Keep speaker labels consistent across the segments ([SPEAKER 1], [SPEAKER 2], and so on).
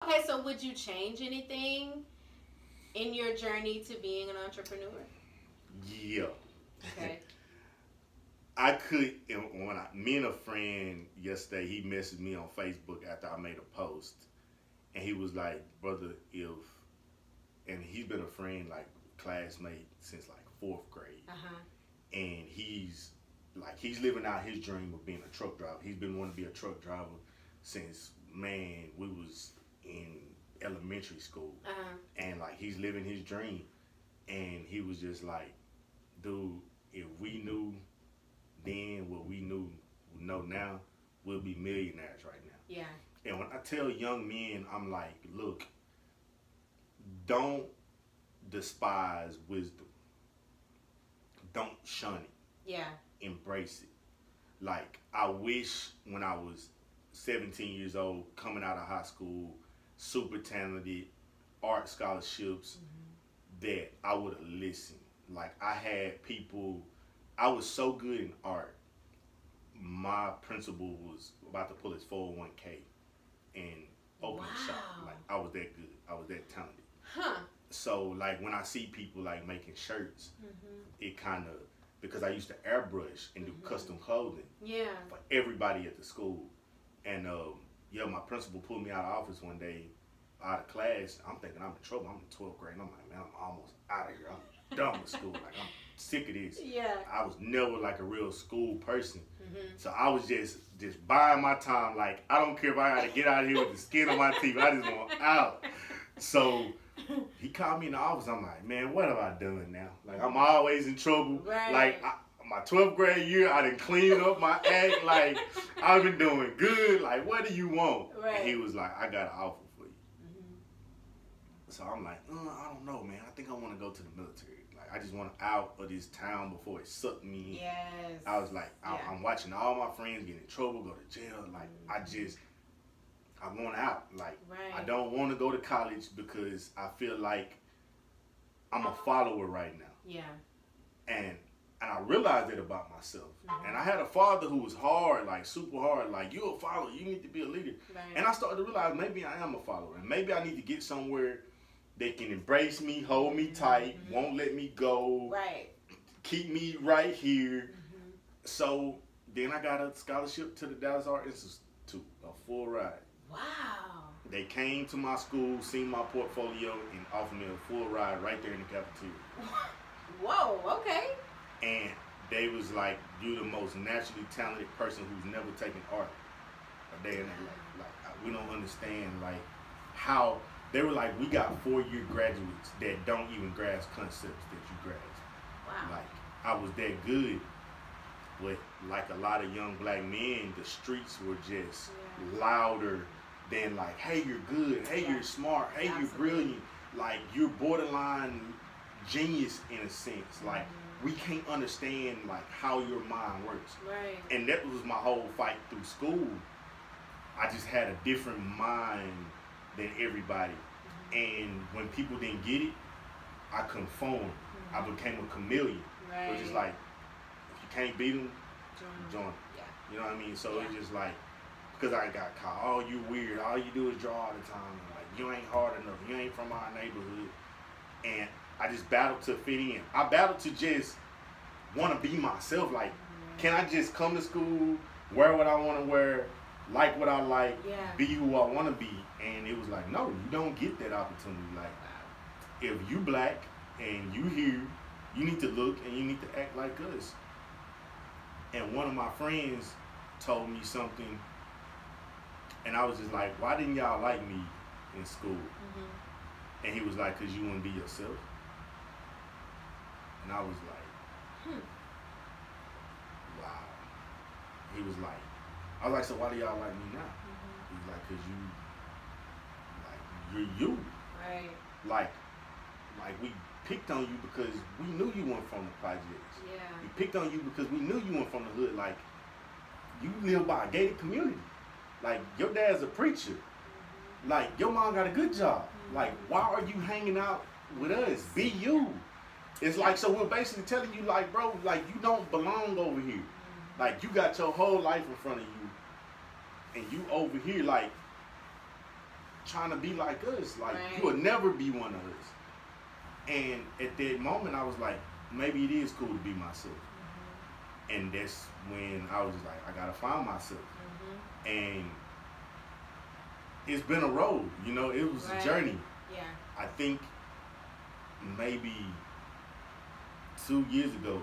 [SPEAKER 1] Okay, so would you change anything in your journey to being an entrepreneur?
[SPEAKER 2] Yeah.
[SPEAKER 1] Okay.
[SPEAKER 2] I could, when me and a friend yesterday, he messaged me on Facebook after I made a post, and he was like, brother, and he's been a friend, like, classmate since, like, 4th grade. And he's living out his dream of being a truck driver. He's been wanting to be a truck driver since, man, we was in elementary school. And, like, he's living his dream. And he was just like, dude, if we knew then what we know now, we'll be millionaires right now.
[SPEAKER 1] Yeah.
[SPEAKER 2] And when I tell young men, I'm like, look, don't despise wisdom. Don't shun it.
[SPEAKER 1] Yeah.
[SPEAKER 2] Embrace it. Like, I wish when I was 17 years old, coming out of high school, super talented, art scholarships, that I would have listened. Like, I had people, I was so good in art. My principal was about to pull his 401k and open a shop. Like, I was that good. I was that talented. So, like, when I see people, like, making shirts, it kind of, because I used to airbrush and do custom clothing for everybody at the school. And, my principal pulled me out of office one day, out of class. I'm thinking I'm in trouble. I'm in 12th grade. And I'm like, man, I'm almost out of here. I'm done with school. Like, I'm sick of this.
[SPEAKER 1] Yeah.
[SPEAKER 2] I was never, like, a real school person. So I was just buying my time. Like, I don't care if I got to get out of here with the skin on my teeth. I just want out. So he called me in the office. I'm like, man, what have I done now? Like, I'm always in trouble.
[SPEAKER 1] Right.
[SPEAKER 2] Like, my 12th grade year, I done cleaned up my act. Like, I've been doing good. Like, what do you want?
[SPEAKER 1] Right.
[SPEAKER 2] And he was like, I got an offer for you. So I'm like, I don't know, man. I think I want to go to the military. Like, I just want out of this town before it sucked me in.
[SPEAKER 1] Yes.
[SPEAKER 2] I was like, I'm watching all my friends get in trouble, go to jail. Like, I want out. Like, I don't want to go to college because I feel like I'm a follower right now.
[SPEAKER 1] Yeah.
[SPEAKER 2] And I realized that about myself. And I had a father who was hard, like super hard, like, you're a follower, you need to be a leader. And I started to realize maybe I am a follower. And maybe I need to get somewhere they can embrace me, hold me tight, won't let me go, keep me right here. So then I got a scholarship to the Dallas Art Institute, a full ride.
[SPEAKER 1] Wow.
[SPEAKER 2] They came to my school, seen my portfolio, and offered me a full ride right there in the cafeteria.
[SPEAKER 1] Whoa, okay.
[SPEAKER 2] And they was like, you the most naturally talented person who's never taken art a day in their life. Like, we don't understand, like, how, they were like, we got 4-year graduates that don't even grasp concepts that you grasp.
[SPEAKER 1] Wow.
[SPEAKER 2] Like, I was that good. But like a lot of young black men, the streets were just louder than like, hey, you're good, hey, you're smart, hey, you're brilliant. Like, you're borderline genius in a sense. Like, we can't understand like how your mind works.
[SPEAKER 1] Right.
[SPEAKER 2] And that was my whole fight through school. I just had a different mind than everybody. And when people didn't get it, I conformed. I became a chameleon.
[SPEAKER 1] Right.
[SPEAKER 2] Which is like, if you can't beat them, join them.
[SPEAKER 1] Yeah.
[SPEAKER 2] You know what I mean? So it's just like, because I got caught, oh, you weird, all you do is draw all the time. Like, you ain't hard enough, you ain't from our neighborhood. And I just battled to fit in. I battled to just want to be myself. Like, can I just come to school, wear what I want to wear, like what I like, be who I want to be? And it was like, no, you don't get that opportunity. Like, if you black and you here, you need to look and you need to act like us. And one of my friends told me something, and I was just like, why didn't y'all like me in school? And he was like, because you wouldn't be yourself. And I was like, wow. He was like, I was like, so why do y'all like me now? He was like, because you're you.
[SPEAKER 1] Right.
[SPEAKER 2] Like we picked on you because we knew you weren't from the projects.
[SPEAKER 1] Yeah.
[SPEAKER 2] We picked on you because we knew you weren't from the hood. Like, you live by a gated community. Like, your dad's a preacher. Like, your mom got a good job. Like, why are you hanging out with us? Be you. It's like, so we're basically telling you, like, bro, like, you don't belong over here. Like, you got your whole life in front of you, and you over here, like, trying to be like us. Like,
[SPEAKER 1] right.
[SPEAKER 2] you will never be one of us. And at that moment, I was like, maybe it is cool to be myself. Mm-hmm. And that's when I was just like, I gotta find myself. Mm-hmm. And it's been a road, you know, it was
[SPEAKER 1] right.
[SPEAKER 2] a journey.
[SPEAKER 1] Yeah.
[SPEAKER 2] I think maybe 2 years ago,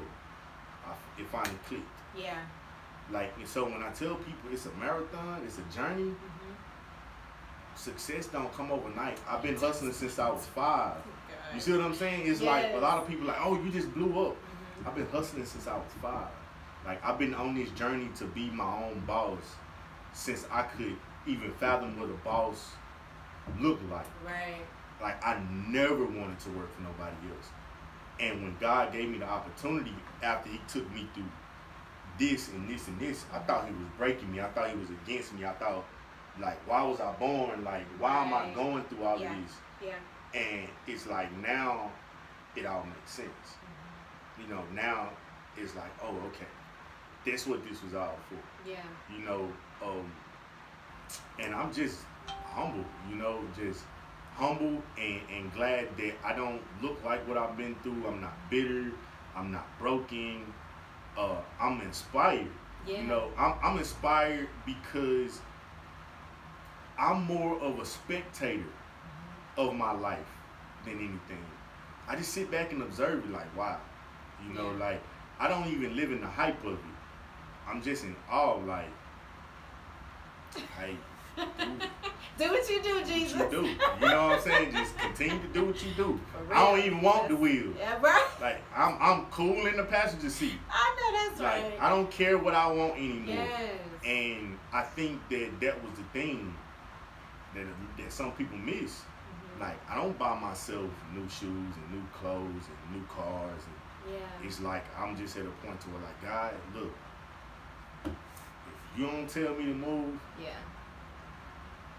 [SPEAKER 2] it finally clicked.
[SPEAKER 1] Yeah.
[SPEAKER 2] Like, and so when I tell people it's a marathon, it's a journey, mm-hmm. success don't come overnight. I've been hustling since I was 5. You see what I'm saying? It's
[SPEAKER 1] yes.
[SPEAKER 2] like a lot of people like, oh, you just blew up. Mm-hmm. I've been hustling since I was 5. Like, I've been on this journey to be my own boss since I could even fathom what a boss looked like.
[SPEAKER 1] Right.
[SPEAKER 2] Like, I never wanted to work for nobody else. And when God gave me the opportunity, after he took me through this and this and this, I thought he was breaking me. I thought he was against me. I thought, like, why was I born? Like, why am I going through all of this?
[SPEAKER 1] Yeah.
[SPEAKER 2] And it's like, now it all makes sense. Mm-hmm. You know, now it's like, oh, okay, that's what this was all for. Yeah. You know, and I'm just humble, you know, just humble and glad that I don't look like what I've been through. I'm not bitter. I'm not broken. I'm inspired. Yeah. You know, I'm inspired because I'm more of a spectator of my life than anything. I just sit back and observe it like, wow. You know, like, I don't even live in the hype of it. I'm just in awe, like, hey,
[SPEAKER 1] do what you do, Jesus.
[SPEAKER 2] What you do. You know what I'm saying? Just continue to do what you do. I don't even want the wheel.
[SPEAKER 1] Yeah, right.
[SPEAKER 2] Like, I'm cool in the passenger seat.
[SPEAKER 1] I know that's
[SPEAKER 2] like,
[SPEAKER 1] right.
[SPEAKER 2] I don't care what I want anymore.
[SPEAKER 1] Yes. And
[SPEAKER 2] I think that was the thing that some people miss. Mm-hmm. Like, I don't buy myself new shoes and new clothes and new cars. And it's like, I'm just at a point to where, like, God, look, if you don't tell me to move,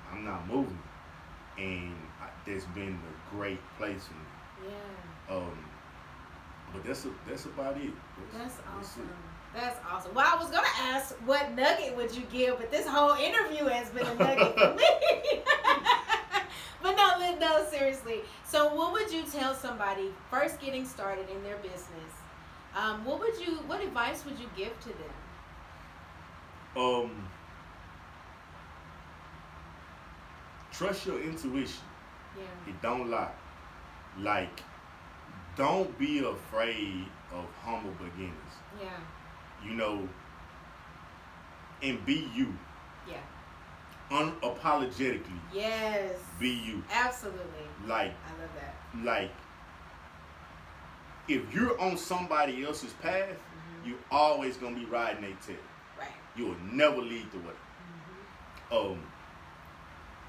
[SPEAKER 2] I'm not moving. And that's been a great place for me. Yeah. But that's about it.
[SPEAKER 1] That's awesome. That's awesome. Well, I was gonna ask what nugget would you give, but this whole interview has been a nugget for me. But no, seriously. So, what would you tell somebody first getting started in their business? What advice would you give to them?
[SPEAKER 2] Trust your intuition.
[SPEAKER 1] Yeah.
[SPEAKER 2] It don't lie. Like, don't be afraid of humble beginnings.
[SPEAKER 1] Yeah.
[SPEAKER 2] You know, and be you.
[SPEAKER 1] Yeah.
[SPEAKER 2] Unapologetically.
[SPEAKER 1] Yes.
[SPEAKER 2] Be you.
[SPEAKER 1] Absolutely.
[SPEAKER 2] Like,
[SPEAKER 1] I love that.
[SPEAKER 2] Like, if you're on somebody else's path, you're always gonna be riding their tail.
[SPEAKER 1] Right.
[SPEAKER 2] You will never lead the way.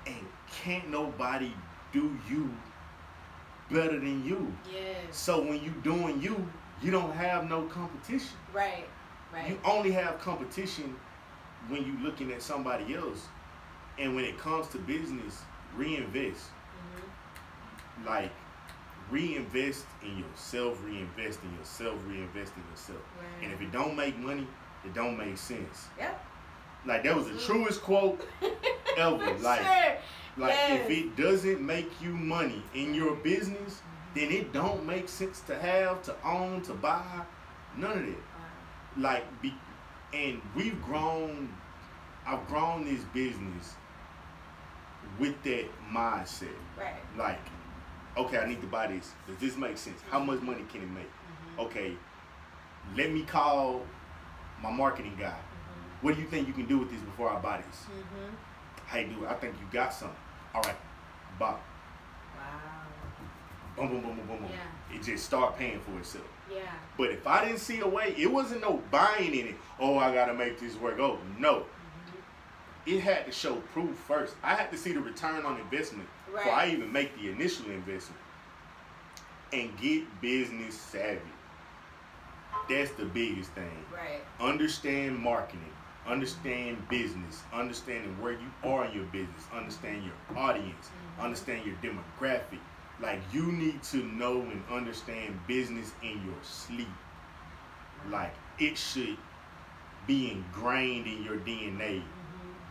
[SPEAKER 2] And can't nobody do you better than you.
[SPEAKER 1] Yes.
[SPEAKER 2] So when you doing you don't have no competition.
[SPEAKER 1] Right. Right.
[SPEAKER 2] You only have competition when you looking at somebody else. And when it comes to business, reinvest. Mm-hmm. Like, reinvest in yourself, reinvest in yourself, reinvest in yourself. Right. And if it don't make money, it don't make sense.
[SPEAKER 1] Yep.
[SPEAKER 2] Like, that was the truest quote ever. Like, if it doesn't make you money in your business, then it don't make sense to have, to own, to buy, none of that. Like, and I've grown this business with that mindset.
[SPEAKER 1] Right.
[SPEAKER 2] Like, okay, I need to buy this. Does this make sense? How much money can it make? Mm-hmm. Okay, let me call my marketing guy. Mm-hmm. What do you think you can do with this before I buy this? Mm-hmm. Hey, dude, I think you got something. All right, buy. Wow. Boom, boom, boom, boom, boom, boom. Yeah. It just start paying for itself.
[SPEAKER 1] Yeah.
[SPEAKER 2] But if I didn't see a way, it wasn't no buying in it. Oh, I gotta make this work. Oh, no. Mm-hmm. It had to show proof first. I had to see the return on investment before I even make the initial investment. And get business savvy. That's the biggest thing.
[SPEAKER 1] Right.
[SPEAKER 2] Understand marketing. Understand business. Understanding where you are in your business. Understand your audience. Mm-hmm. Understand your demographic. Like, you need to know and understand business in your sleep. Like, it should be ingrained in your DNA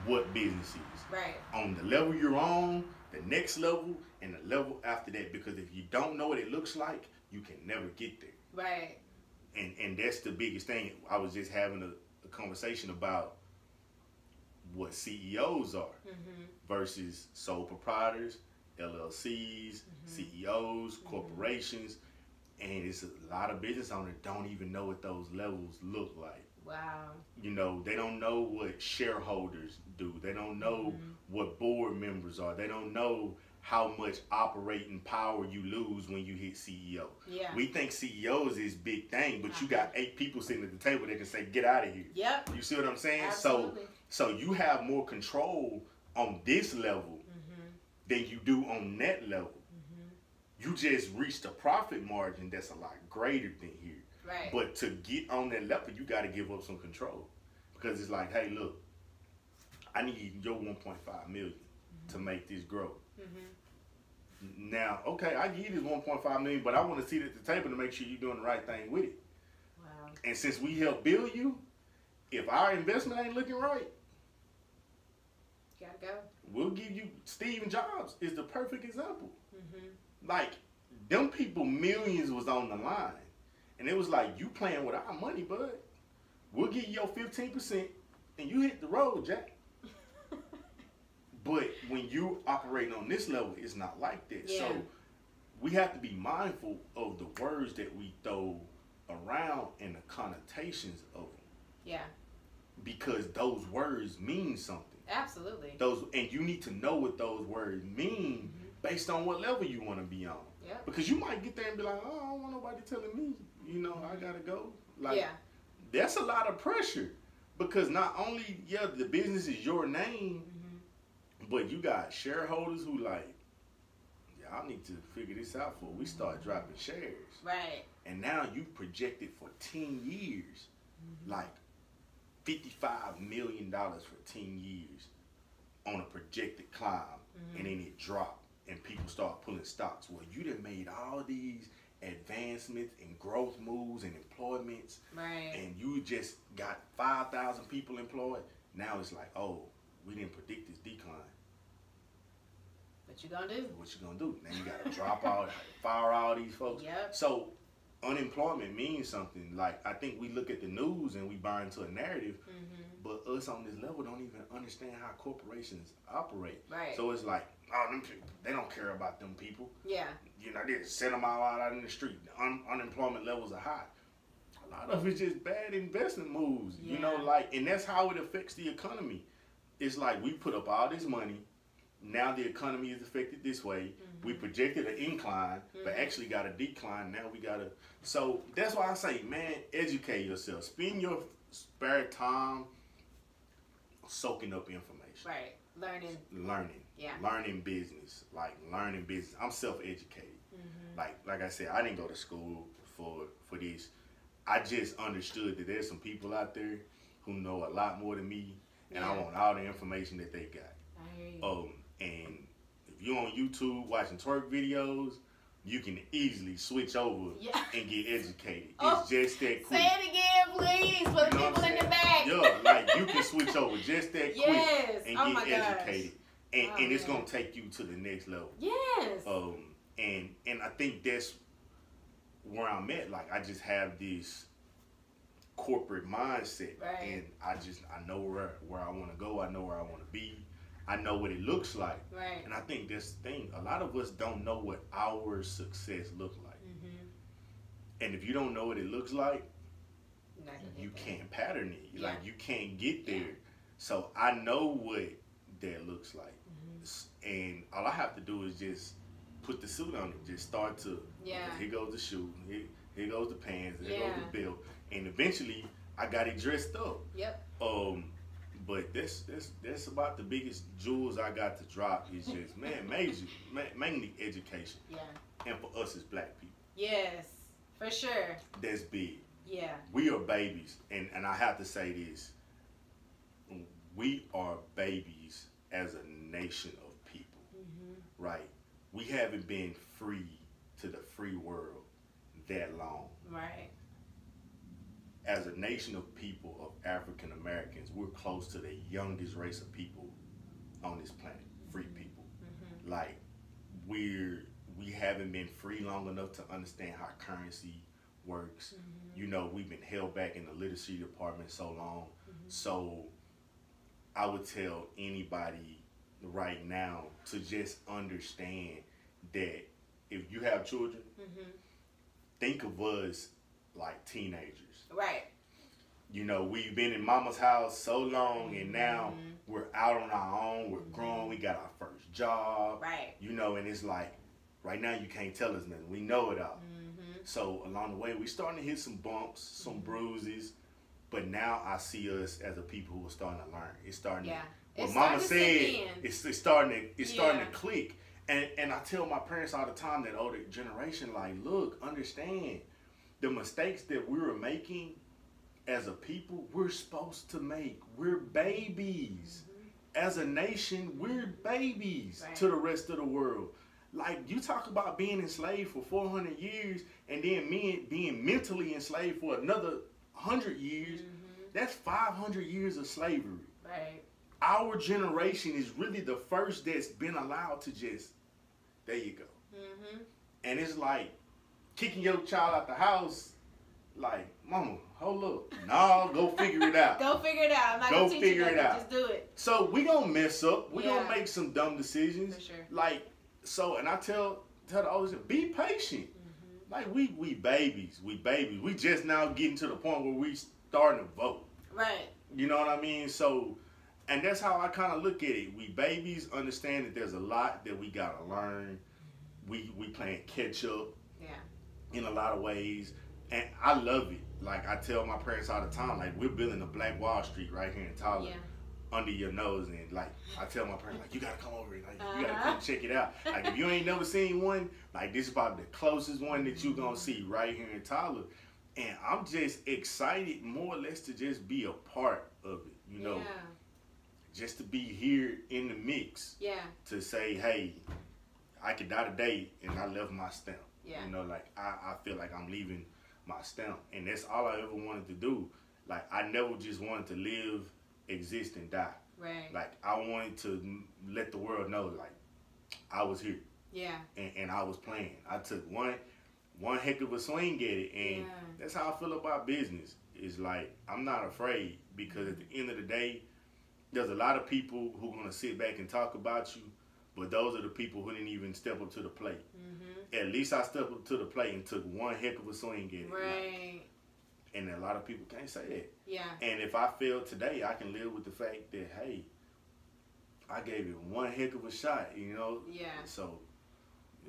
[SPEAKER 2] what business is.
[SPEAKER 1] Right.
[SPEAKER 2] On the level you're on, the next level and the level after that. Because if you don't know what it looks like, you can never get there.
[SPEAKER 1] Right.
[SPEAKER 2] And that's the biggest thing. I was just having a conversation about what CEOs are versus sole proprietors, LLCs, CEOs, corporations, and it's a lot of business owners don't even know what those levels look like.
[SPEAKER 1] Wow.
[SPEAKER 2] You know, they don't know what shareholders do. They don't know what board members are. They don't know how much operating power you lose when you hit CEO.
[SPEAKER 1] Yeah.
[SPEAKER 2] We think CEOs is big thing, but you got 8 people sitting at the table that can say, get out of here.
[SPEAKER 1] Yep.
[SPEAKER 2] You see what I'm saying?
[SPEAKER 1] Absolutely.
[SPEAKER 2] So you have more control on this level than you do on that level. You just reached a profit margin that's a lot greater than here.
[SPEAKER 1] Right.
[SPEAKER 2] But to get on that level, you got to give up some control. Because it's like, hey, look, I need your 1.5 million to make this grow. Now, okay, I give you this 1.5 million, but I want to sit at the table to make sure you're doing the right thing with it.
[SPEAKER 1] Wow.
[SPEAKER 2] And since we help build you, if our investment ain't looking right,
[SPEAKER 1] gotta go.
[SPEAKER 2] we'll give you. Steve Jobs is the perfect example. Like, them people, millions was on the line. And it was like, you playing with our money, bud. We'll give you your 15% and you hit the road, Jack. But when you operating on this level, it's not like that.
[SPEAKER 1] Yeah.
[SPEAKER 2] So we have to be mindful of the words that we throw around and the connotations of them.
[SPEAKER 1] Yeah.
[SPEAKER 2] Because those words mean something.
[SPEAKER 1] Absolutely.
[SPEAKER 2] And you need to know what those words mean based on what level you want to be on.
[SPEAKER 1] Yep.
[SPEAKER 2] Because you might get there and be like, oh, I don't want nobody telling me, you know, I gotta go. Like,
[SPEAKER 1] Yeah.
[SPEAKER 2] that's a lot of pressure. Because not only, the business is your name, but you got shareholders who like, y'all need to figure this out before we start dropping shares.
[SPEAKER 1] Right.
[SPEAKER 2] And now you projected for 10 years, like $55 million for 10 years on a projected climb, and then it dropped and people start pulling stocks. Well, you done made all these advancements and growth moves and employments,
[SPEAKER 1] Right.
[SPEAKER 2] and you just got 5,000 people employed. Now it's like, oh, we didn't predict this decline.
[SPEAKER 1] What you gonna do?
[SPEAKER 2] What you gonna do? Now you gotta drop out, fire all these folks.
[SPEAKER 1] Yep.
[SPEAKER 2] So unemployment means something. Like, I think we look at the news and we buy into a narrative, but us on this level don't even understand how corporations operate.
[SPEAKER 1] Right.
[SPEAKER 2] So it's like, oh, them people, they don't care about them people.
[SPEAKER 1] Yeah.
[SPEAKER 2] You know, they just send them all out in the street. Unemployment levels are high. A lot of it's just bad investment moves.
[SPEAKER 1] Yeah.
[SPEAKER 2] You know, like, and that's how it affects the economy. It's like we put up all this money. Now the economy is affected this way. We projected an incline, but actually got a decline. Now we got to. So that's why I say, man, educate yourself. Spend your spare time soaking up information.
[SPEAKER 1] Right.
[SPEAKER 2] Learning.
[SPEAKER 1] Yeah.
[SPEAKER 2] Learning business. Like, learning business. I'm self-educated. Like I said, I didn't go to school for this. I just understood that there's some people out there who know a lot more than me, and I want all the information that they got.
[SPEAKER 1] I hear you.
[SPEAKER 2] And if you're on YouTube watching twerk videos, you can easily switch over and get educated. It's just that quick.
[SPEAKER 1] Say it again, please, for the people in the back.
[SPEAKER 2] Yeah, like, you can switch over just that quick and
[SPEAKER 1] get
[SPEAKER 2] educated. And it's going to take you to the next level.
[SPEAKER 1] Yes.
[SPEAKER 2] And I think that's where I'm at. Like, I just have this corporate mindset.
[SPEAKER 1] Right.
[SPEAKER 2] And I know where I want to go. I know where I want to be. I know what it looks like.
[SPEAKER 1] Right.
[SPEAKER 2] And I think that's the thing. A lot of us don't know what our success looks like. And if you don't know what it looks like, you can't pattern it.
[SPEAKER 1] Yeah.
[SPEAKER 2] Like, you can't get there. So I know what that looks like. And all I have to do is just put the suit on it. Just start to, here goes the shoe, here goes the pants, here goes the belt. And eventually, I got it dressed up.
[SPEAKER 1] Yep.
[SPEAKER 2] But that's about the biggest jewels I got to drop. Is just, mainly education.
[SPEAKER 1] Yeah.
[SPEAKER 2] And for us as black people.
[SPEAKER 1] Yes, for sure.
[SPEAKER 2] That's big.
[SPEAKER 1] Yeah.
[SPEAKER 2] We are babies, and I have to say this. We are babies as a nation of people, right? We haven't been free to the free world that long.
[SPEAKER 1] Right.
[SPEAKER 2] As a nation of people, of African Americans, we're close to the youngest race of people on this planet, free people. like we haven't been free long enough to understand how currency works.
[SPEAKER 1] Mm-hmm.
[SPEAKER 2] You know, we've been held back in the literacy department so long.
[SPEAKER 1] Mm-hmm.
[SPEAKER 2] So I would tell anybody right now to just understand that if you have children,
[SPEAKER 1] mm-hmm.
[SPEAKER 2] think of us like teenagers.
[SPEAKER 1] Right.
[SPEAKER 2] You know, we've been in mama's house so long, and now
[SPEAKER 1] mm-hmm.
[SPEAKER 2] we're out on our own. We're
[SPEAKER 1] mm-hmm.
[SPEAKER 2] grown. We got our first job.
[SPEAKER 1] Right.
[SPEAKER 2] You know, and it's like, right now you can't tell us nothing. We know it all.
[SPEAKER 1] Mm-hmm.
[SPEAKER 2] So along the way, we're starting to hit some bumps, some
[SPEAKER 1] mm-hmm.
[SPEAKER 2] bruises. But now I see us as a people who are starting to learn. It's starting
[SPEAKER 1] yeah.
[SPEAKER 2] to, what
[SPEAKER 1] it's
[SPEAKER 2] mama
[SPEAKER 1] said,
[SPEAKER 2] it's starting to click. And I tell my parents all the time, that older generation, like, look, understand the mistakes that we were making as a people, we're supposed to make. We're babies. Mm-hmm. As a nation, we're babies to the rest of the world. Like, you talk about being enslaved for 400 years and then being mentally enslaved for another 100 years. Mm-hmm. That's 500 years of slavery.
[SPEAKER 1] Right.
[SPEAKER 2] Our generation is really the first that's been allowed to just, there you go.
[SPEAKER 1] Mm-hmm.
[SPEAKER 2] And it's like kicking your child out the house, like, mama, hold up. No, go figure it out.
[SPEAKER 1] Go figure it out. I'm not going to teach you nothing. Just do it.
[SPEAKER 2] So we going to mess up. We going to make some dumb decisions.
[SPEAKER 1] For sure.
[SPEAKER 2] Like, so, and I tell the oldest, be patient. Mm-hmm. Like, we babies. We just now getting to the point where we starting to vote.
[SPEAKER 1] Right.
[SPEAKER 2] You know what I mean? So, and that's how I kind of look at it. We babies understand that there's a lot that we got to learn. We playing catch up.
[SPEAKER 1] Yeah. In
[SPEAKER 2] a lot of ways. And I love it. Like, I tell my parents all the time, like, we're building a Black Wall Street right here in Tyler. Yeah. Under your nose. And, like, I tell my parents, like, you got to come over here. Like, you got to come check it out. Like, if you ain't never seen one, like, this is probably the closest one that you're going to see right here in Tyler. And I'm just excited more or less to just be a part of it, you know.
[SPEAKER 1] Yeah.
[SPEAKER 2] Just to be here in the mix.
[SPEAKER 1] Yeah. To
[SPEAKER 2] say, hey, I could die today and I left my stamp.
[SPEAKER 1] Yeah.
[SPEAKER 2] You know, like, I feel like I'm leaving my stamp. And that's all I ever wanted to do. Like, I never just wanted to live, exist, and die.
[SPEAKER 1] Right.
[SPEAKER 2] Like, I wanted to let the world know, like, I was here.
[SPEAKER 1] Yeah.
[SPEAKER 2] And I was playing. I took one heck of a swing at it. And that's how I feel about business. It's like, I'm not afraid, because at the end of the day, there's a lot of people who are going to sit back and talk about you, but those are the people who didn't even step up to the plate. Mm-hmm. At least I stepped up to the plate and took one heck of a swing at it.
[SPEAKER 1] Right.
[SPEAKER 2] Like, and a lot of people can't say that.
[SPEAKER 1] Yeah.
[SPEAKER 2] And if I fail today, I can live with the fact that, hey, I gave it one heck of a shot, you know? Yeah. So,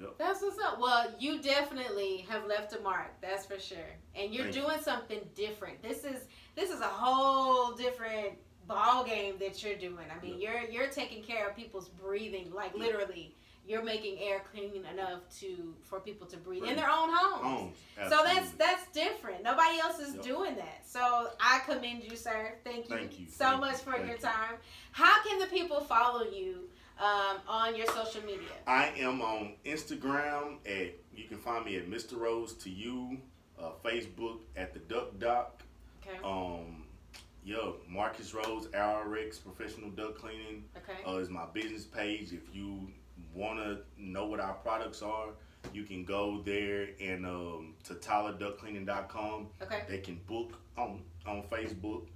[SPEAKER 2] yep.
[SPEAKER 1] That's what's up. Well, you definitely have left a mark, that's for sure. And you're doing something different. This is a whole different ball game that you're doing. I mean, you're taking care of people's breathing, like literally. You're making air clean enough for people to breathe in their own homes. So that's different. Nobody else is doing that. So I commend you, sir. Thank you so much for your time. How can the people follow you on your social media? I
[SPEAKER 2] am on Instagram you can find me at Mr. Rhodes to you, Facebook at the Duct. Okay. Marcus Rhodes, RRX Professional Duct Cleaning. Okay. Is my business page. If you want to know what our products are, you can go there and to tylerductcleaning.com. Okay. They can book on Facebook.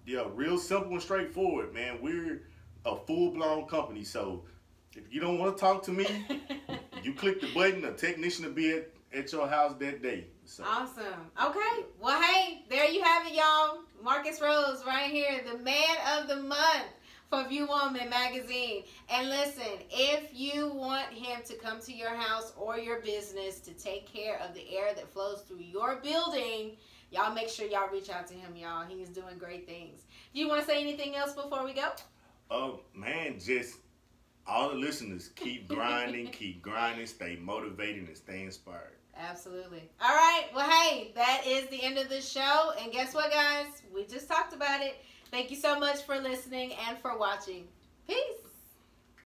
[SPEAKER 2] Real simple and straightforward, man. We're a full-blown company, so if you don't want to talk to me, you click the button, a technician will be at your house that day. So.
[SPEAKER 1] Awesome. Okay. Well, hey, there you have it, y'all. Marcus Rhodes right here, the man of the month for View Woman magazine. And listen, if you want him to come to your house or your business to take care of the air that flows through your building, y'all make sure y'all reach out to him, y'all. He's doing great things. Do you want to say anything else before we go?
[SPEAKER 2] Man, just all the listeners, keep grinding, stay motivated, and stay inspired.
[SPEAKER 1] Absolutely. All right. Well, hey, that is the end of the show. And guess what, guys? We just talked about it. Thank you so much for listening and for watching. Peace.